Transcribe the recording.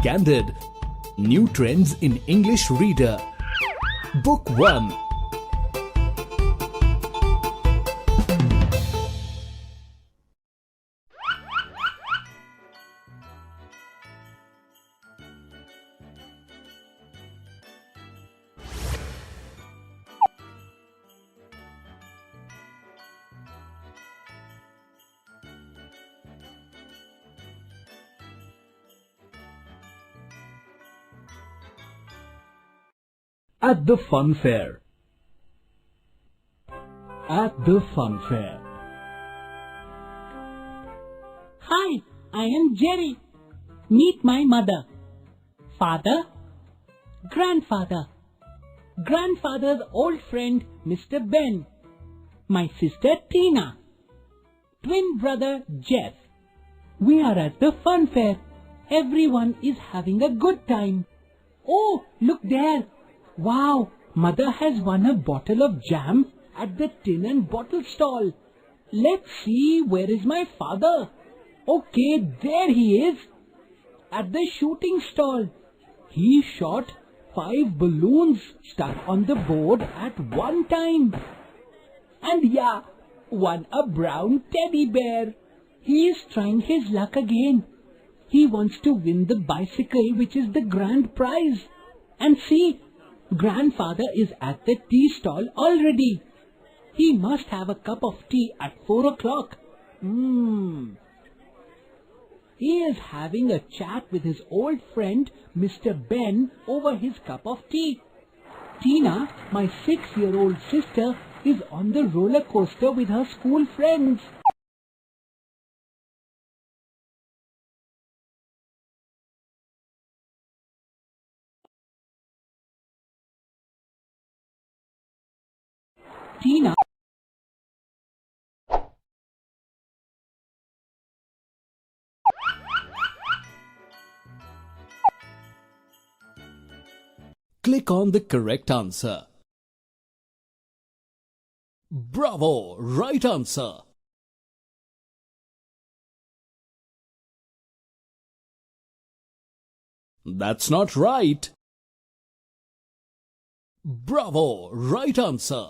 Candid. New Trends in English Reader. Book 1. At the fun fair. At the fun fair. Hi, I am Jerry. Meet my mother. Father, grandfather, grandfather's old friend Mr. Ben, my sister Tina, twin brother Jeff. We are at the fun fair. Everyone is having a good time. Oh, look there. Wow, mother has won a bottle of jam at the tin and bottle stall. Let's see, where is my father? Okay, there he is. At the shooting stall. He shot 5 balloons stuck on the board at one time. And yeah, won a brown teddy bear. He is trying his luck again. He wants to win the bicycle, which is the grand prize. And see, grandfather is at the tea stall already. He must have a cup of tea at 4 o'clock. He is having a chat with his old friend Mr. Ben over his cup of tea. Tina, my 6-year-old sister, is on the roller coaster with her school friends. Tina Click on the correct answer. Bravo! Right answer. That's not right. Bravo! Right answer.